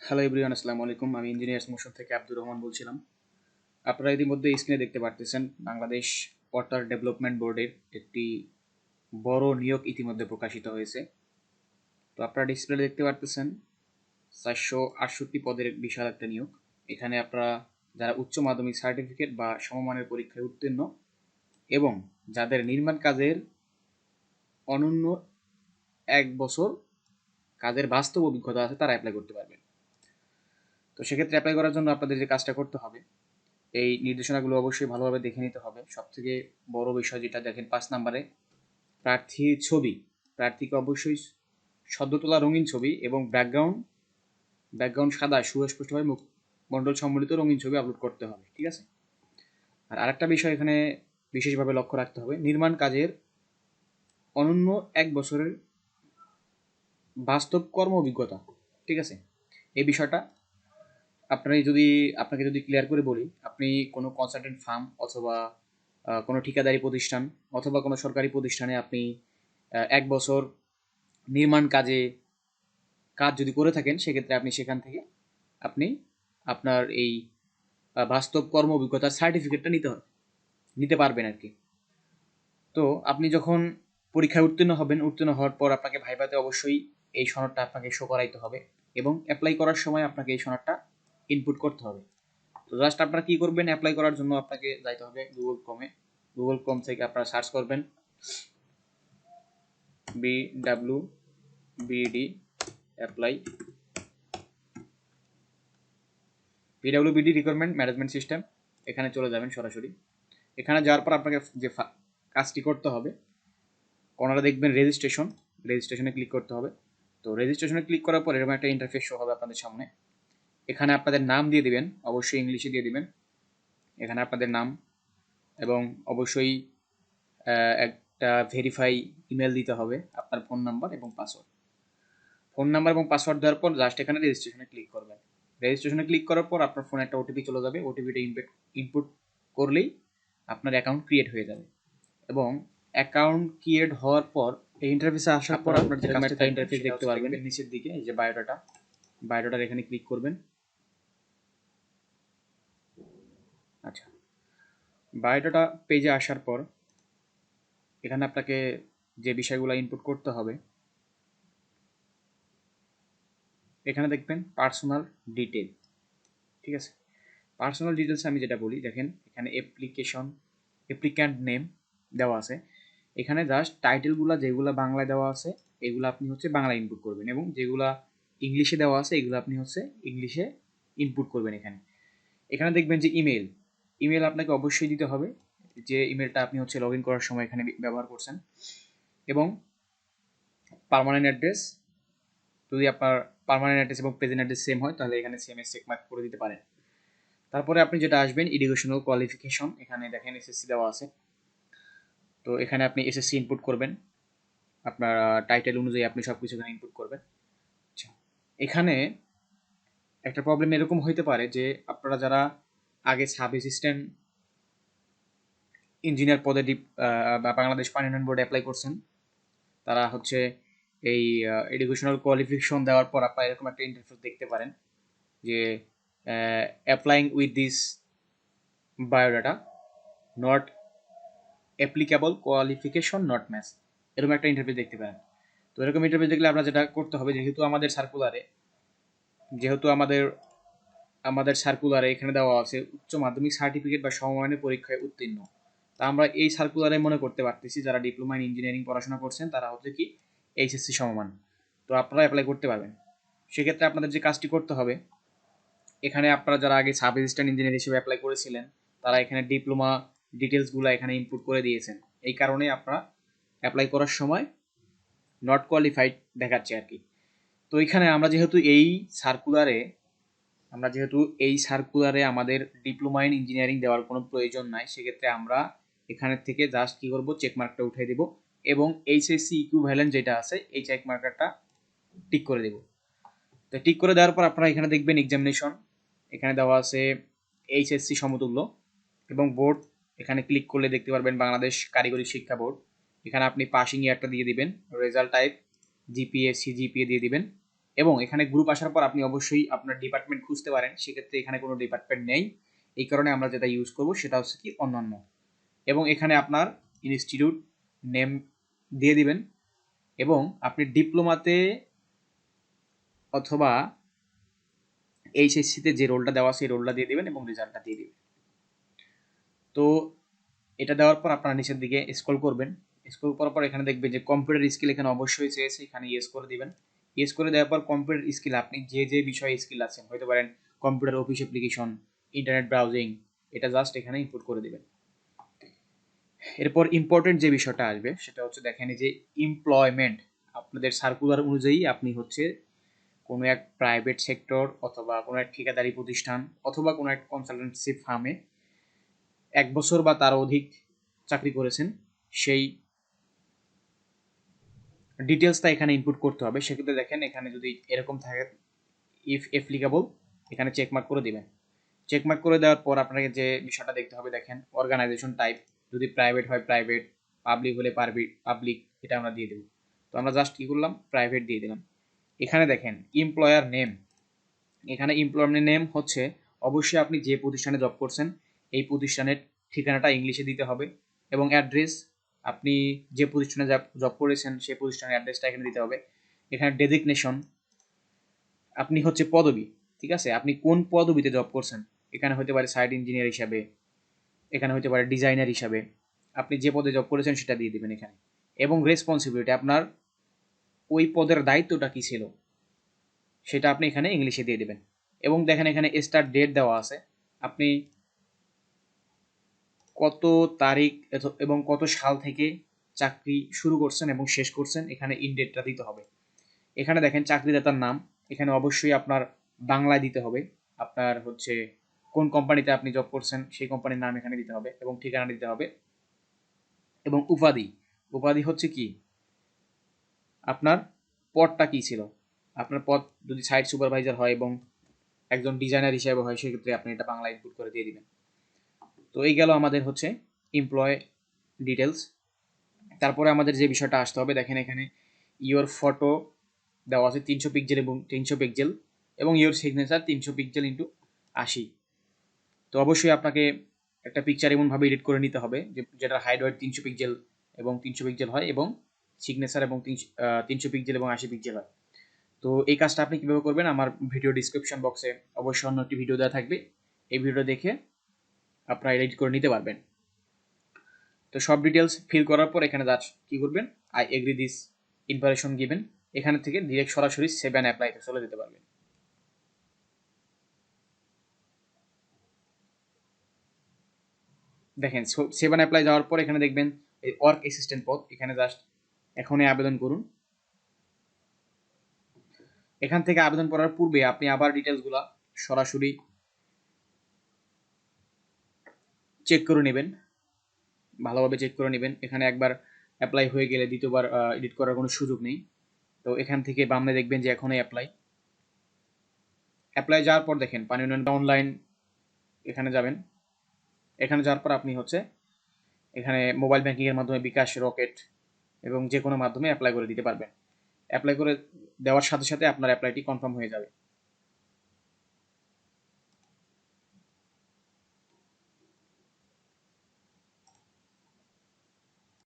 Hello everyone, আসসালামু আলাইকুম। আমি ইঞ্জিনিয়ার্স মোশন থেকে আব্দুর রহমান বলছিলাম। আপনারা ইতিমধ্যে স্ক্রিনে দেখতে পারতেছেন বাংলাদেশ ওয়াটার ডেভেলপমেন্ট বোর্ডের একটি বড় নিয়োগ ইতিমধ্যে প্রকাশিত হয়েছে। তো আপনারা ডিসপ্লে দেখতে পারতেছেন 468 পদের বিশাল একটা নিয়োগ। এখানে আপনারা যারা উচ্চ মাধ্যমিক সার্টিফিকেট বা সমমানের পরীক্ষায় উত্তীর্ণ এবং যাদের নির্মাণ কাজের অনন্য 1 বছর কাজের বাস্তব অভিজ্ঞতা আছে তারা অ্যাপ্লাই করতে পারবেন। তো সেক্ষেত্রে অ্যাপ্লাই করার জন্য আপনাদের যে কাজটা করতে হবে, এই নির্দেশনাগুলো অবশ্যই ভালোভাবে দেখে নিতে হবে। সবথেকে বড় বিষয় যেটা দেখেন 5 নম্বরে, প্রার্থীর ছবি। প্রার্থীকে অবশ্যই সদ্য তোলা রঙিন ছবি এবং ব্যাকগ্রাউন্ড ব্যাকগ্রাউন্ড সাদা সুস্পষ্টভাবে মণ্ডল সম্বলিত রঙিন ছবি আপলোড করতে হবে, ঠিক আছে? আর আরেকটা বিষয় এখানে বিশেষভাবে লক্ষ্য রাখতে হবে, নির্মাণ কাজের অনন্য 1 বছরের বাস্তব কর্ম অভিজ্ঞতা, ঠিক আছে? এই বিষয়টা আপনাকে যদি ক্লিয়ার করে বলি, আপনি কোনো কনসালটেন্ট ফার্ম অথবা কোনো ঠিকাদারি প্রতিষ্ঠান অথবা কোনো সরকারি প্রতিষ্ঠানে আপনি 1 বছর নির্মাণ কাজ যদি করে থাকেন, সেক্ষেত্রে আপনি সেখান থেকে আপনি আপনার এই বাস্তব কর্ম অভিজ্ঞতার সার্টিফিকেটটা নিতে পারবেন আর কি। তো আপনি যখন পরীক্ষায় উত্তীর্ণ হওয়ার পর আপনাকে ভাইভাতে অবশ্যই এই সনদটা আপনাকে শো করাইতে হবে এবং অ্যাপ্লাই করার সময় আপনাকে এই সনদটা ইনপুট করতে হবে। তো জাস্ট আপনারা কি করবেন, অ্যাপ্লাই করার জন্য আপনাকে যাইতে হবে গুগল ক্রোম থেকে আপনারা সার্চ করবেন বিডব্লিউবিডি অ্যাপ্লাই, পিডব্লিউবিডি রিক্রুটমেন্ট ম্যানেজমেন্ট সিস্টেম। এখানে চলে যাবেন সরাসরি। এখানে যাওয়ার পর আপনাকে যে কাজটি করতে হবে, কোনারা দেখবেন রেজিস্ট্রেশনে ক্লিক করতে হবে। তো রেজিস্ট্রেশনে ক্লিক করার পর এরকম একটা ইন্টারফেস শো হবে আপনাদের সামনে। এখানে আপনাদের নাম দিয়ে দিবেন, অবশ্যই ইংলিশে দিয়ে দিবেন। এখানে আপনাদের নাম এবং অবশ্যই একটা ভেরিফাই ইমেল দিতে হবে, আপনার ফোন নাম্বার এবং পাসওয়ার্ড দেওয়ার পর জাস্ট এখানে রেজিস্ট্রেশনে ক্লিক করবেন। রেজিস্ট্রেশনে ক্লিক করার পর আপনার ফোনে একটা ওটিপি চলে যাবে। ওটিপিটা ইনপুট করলেই আপনার অ্যাকাউন্ট ক্রিয়েট হয়ে যাবে এবং অ্যাকাউন্ট ক্রিয়েট হওয়ার পর এই ইন্টারফেসে আসার পর আপনার যে একটা ইন্টারফেস দেখতে পারবেন নিচের দিকে, এই যে বায়োডাটার এখানে ক্লিক করবেন। আচ্ছা, বায়োডাটা পেজে আসার পর এখানে আপনাকে যে বিষয়গুলো ইনপুট করতে হবে, এখানে দেখবেন পার্সোনাল ডিটেল, ঠিক আছে? পার্সোনাল ডিটেলস আমি যেটা বলি, দেখেন এখানে অ্যাপ্লিক্যান্ট নেম দেওয়া আছে। এখানে জাস্ট টাইটেলগুলো যেগুলো বাংলায় দেওয়া আছে এগুলো আপনি বাংলা ইনপুট করবেন এবং যেগুলা ইংলিশে দেওয়া আছে এগুলো আপনি ইংলিশে ইনপুট করবেন। এখানে দেখবেন যে ইমেল আপনাকে অবশ্যই দিতে হবে, যে ইমেলটা আপনি লগ ইন করার সময় এখানে ব্যবহার করছেন। এবং পার্মানেন্ট অ্যাড্রেস, যদি আপনার পার্মানেন্ট অ্যাড্রেস এবং প্রেজেন্ট অ্যাড্রেস সেম হয় তাহলে এখানে সেম এস চেক মার্ক করে দিতে পারেন। তারপরে আপনি যেটা আসবেন এডুকেশনাল কোয়ালিফিকেশন, এখানে দেখেন এসএসসি দেওয়া আছে। তো এখানে আপনি এসএসসি ইনপুট করবেন, আপনার টাইটেল অনুযায়ী আপনি সব কিছু এখানে ইনপুট করবেন। আচ্ছা, এখানে একটা প্রবলেম এরকম হইতে পারে যে আপনারা যারা আগে সাব অ্যাসিস্ট্যান্ট ইঞ্জিনিয়ার পদে বাংলাদেশ পানি উন্নয়ন বোর্ডে অ্যাপ্লাই করছেন, তারা এই এডুকেশনাল কোয়ালিফিকেশন দেওয়ার পর আপনারা এরকম একটা ইন্টারফেস দেখতে পারেন যে applying with this biodata not applicable qualification not match, এরকম একটা ইন্টারফেস দেখতে পারেন। তো এরকম ইন্টারফেস দেখলে আমরা যেটা করতে হবে, যেহেতু আমাদের সার্কুলারে এখানে দেওয়া আছে উচ্চ মাধ্যমিক সার্টিফিকেট বা সমমানের পরীক্ষায় উত্তীর্ণ, তা আমরা এই সার্কুলারে মনে করতে পারতেছি যারা ডিপ্লোমা ইন ইঞ্জিনিয়ারিং পড়াশোনা করছেন তারা কি এইচএসসি সমমান, তো আপনারা অ্যাপ্লাই করতে পারবেন। সেক্ষেত্রে আপনাদের যে কাজটি করতে হবে, এখানে আপনারা যারা আগে সাব অ্যাসিস্ট্যান্ট ইঞ্জিনিয়ার হিসেবে অ্যাপ্লাই করেছিলেন তারা এখানে ডিপ্লোমা ডিটেলসগুলো এখানে ইনপুট করে দিয়েছেন। এই কারণে আপনারা অ্যাপ্লাই করার সময় নট কোয়ালিফাইড দেখাচ্ছে আর কি। তো এখানে আমরা যেহেতু এই সার্কুলারে আমাদের ডিপ্লোমা ইন ইঞ্জিনিয়ারিং দেওয়ার কোনো প্রয়োজন নাই, সেক্ষেত্রে আমরা এখানের থেকে জাস্ট কি করব, চেক মার্কটা উঠিয়ে দিব এবং এইচএসসি ইকুইভ্যালেন্ট যেটা আছে এই চেক মার্কারটা টিক করে দেব। তো টিক করে দেওয়ার পর আপনারা এখানে দেখবেন এক্সামিনেশন, এখানে দেওয়া আছে এইচএসসি সমতুল্য এবং বোর্ড, এখানে ক্লিক করলে দেখতে পারবেন বাংলাদেশ কারিগরি শিক্ষা বোর্ড। এখানে আপনি পাসিং ইয়ারটা দিয়ে দিবেন, রেজাল্ট টাইপ জিপিএ সিজিপিএ দিয়ে দিবেন এবং এখানে গ্রুপ আসার পর আপনি অবশ্যই আপনার ডিপার্টমেন্ট খুঁজতে পারেন, সেক্ষেত্রে এখানে কোনো ডিপার্টমেন্ট নেই, এই কারণে আমরা যেটা ইউজ করব সেটা হচ্ছে কি অন্যান্য। এবং এখানে আপনার ইনস্টিটিউট নেম দিয়ে দিবেন, এবং আপনি ডিপ্লোমাতে অথবা এইচএসসিতে যে রোলটা দেওয়া সেই রোলটা দিয়ে দিবেন এবং রেজাল্টটা দিয়ে দিবেন। তো এটা দেওয়ার পর আপনারা নিচের দিকে স্ক্রল করবেন, স্ক্রল করার পর এখানে দেখবেন যে কম্পিউটার স্কিল এখানে অবশ্যই চেয়েছে, এখানে ইয়েস করে দিবেন। ইয়েস করে দেওয়ার পর কম্পিউটার স্কিল আপনি যে যে বিষয়ে স্কিল আছেন, হতে পারেন computer office application, internet browsing, এটা জাস্ট এখানে ইনপুট করে দিবেন। এরপর ইম্পর্টেন্ট যে বিষয়টা আসবে সেটা হচ্ছে দেখেন যে এমপ্লয়মেন্ট, আপনাদের সার্কুলার অনুযায়ী আপনি হচ্ছে কোনো এক প্রাইভেট সেক্টর অথবা কোনো এক ঠিকাদারি প্রতিষ্ঠান অথবা কোনো এক কনসালটেন্সি ফার্মে 1 বছর বা তার অধিক চাকরি করেছেন, সেই ডিটেলসটা এখানে ইনপুট করতে হবে। সেক্ষেত্রে দেখেন এখানে যদি এরকম থাকে ইফ অ্যাপ্লিকেবল, এখানে চেকমার্ক করে দিবেন। চেকমার্ক করে দেওয়ার পর আপনাকে যে বিষয়টা দেখতে হবে দেখেন অর্গানাইজেশন টাইপ, যদি প্রাইভেট হয় প্রাইভেট, পাবলিক হলে পাবলিক, এটা আমরা দিয়ে দেবো। তো আমরা জাস্ট কি করলাম, প্রাইভেট দিয়ে দিলাম। এখানে দেখেন এমপ্লয়ার নেম, এখানে এমপ্লয়ার নেম হচ্ছে অবশ্যই আপনি যে প্রতিষ্ঠানে জব করছেন এই প্রতিষ্ঠানের ঠিকানাটা ইংলিশে দিতে হবে, এবং অ্যাড্রেস আপনি যে প্রতিষ্ঠানে জব করেছেন সেই প্রতিষ্ঠানের অ্যাড্রেসটা এখানে দিতে হবে। এখানে ডেজিগনেশন, আপনি হচ্ছে পদবি, ঠিক আছে, আপনি কোন পদবিতে জব করছেন, এখানে হতে পারে সাইট ইঞ্জিনিয়ার হিসাবে, এখানে হতে পারে ডিজাইনার হিসাবে, আপনি যে পদে জব করেছেন সেটা দিয়ে দিবেন এখানে। এবং রেসপন্সিবিলিটি, আপনার ওই পদের দায়িত্বটা কি ছিল সেটা আপনি এখানে ইংলিশে দিয়ে দিবেন। এবং দেখেন এখানে স্টার্ট ডেট দেওয়া আছে, আপনি কত তারিখ এবং কত সাল থেকে চাকরি শুরু করছেন এবং শেষ করছেন, এখানে ইন ডেটটা দিতে হবে। এখানে দেখেন চাকরিদাতার নাম, এখানে অবশ্যই আপনার বাংলায় দিতে হবে, আপনার হচ্ছে কোন কোম্পানিতে আপনি জব করছেন সেই কোম্পানির নাম এখানে দিতে হবে এবং ঠিকানা দিতে হবে। এবং উপাধি, উপাধি হচ্ছে কি আপনার পদটা কি ছিল, আপনার পদ যদি সাইট সুপারভাইজার হয় এবং একজন ডিজাইনার হিসেবে হয় সেক্ষেত্রে আপনি এটা বাংলায় ইনপুট করে দিয়ে দিবেন। তো এই গেল আমাদের হচ্ছে এমপ্লয় ডিটেলস। তারপরে আমাদের যে বিষয়টা আসতে হবে দেখেন এখানে ইওর ফটো দেওয়া আছে 300 পিক্সেল এবং 300 পিক্সেল, এবং ইওর সিগনেচার 300 পিক্সেল ইন্টু 80। তো অবশ্যই আপনাকে একটা পিকচার এমনভাবে এডিট করে নিতে হবে যেটা হাইড ওয়েট 300 পিক্সেল এবং 300 পিক্সেল হয়, এবং সিগনেচার এবং 300 পিক্সেল এবং 80 পিক্সেল হয়। তো এই কাজটা আপনি কীভাবে করবেন, আমার ভিডিও ডিসক্রিপশন বক্সে অবশ্যই অন্য একটি ভিডিও দেওয়া থাকবে, এই ভিডিও দেখে আপনারা এডিট করে নিতে পারবেন। তো সব ডিটেলস ফিল করার পর এখানে জাস্ট কি করবেন, I agree this information given, এখানে থেকে ডিরেক্ট সরাসরি সেভ অ্যান্ড অ্যাপ্লাইতে চলে যেতে পারবেন। দেখেন সেভ অ্যান্ড অ্যাপ্লাই যাওয়ার পর এখানে দেখবেন এই ওয়ার্ক অ্যাসিস্ট্যান্ট পদ, এখানে জাস্ট এখনই আবেদন করুন। এখান থেকে আবেদন করার পূর্বে আপনি আবার ডিটেলসগুলো সরাসরি চেক করে নেবেন, ভালোভাবে চেক করে নেবেন। এখানে একবার অ্যাপ্লাই হয়ে গেলে দ্বিতীয়বার এডিট করার কোনো সুযোগ নেই। তো এখান থেকে বামে দেখবেন যে এখনই অ্যাপ্লাই, অ্যাপ্লাই যাওয়ার পর দেখেন পানি উন্নয়ন অনলাইন, এখানে যাবেন। এখানে যাওয়ার পর আপনি হচ্ছে এখানে মোবাইল ব্যাংকিংয়ের মাধ্যমে বিকাশ, রকেট এবং যে কোনো মাধ্যমে অ্যাপ্লাই করে দিতে পারবেন। অ্যাপ্লাই করে দেওয়ার সাথে সাথে আপনার অ্যাপ্লাইটি কনফার্ম হয়ে যাবে।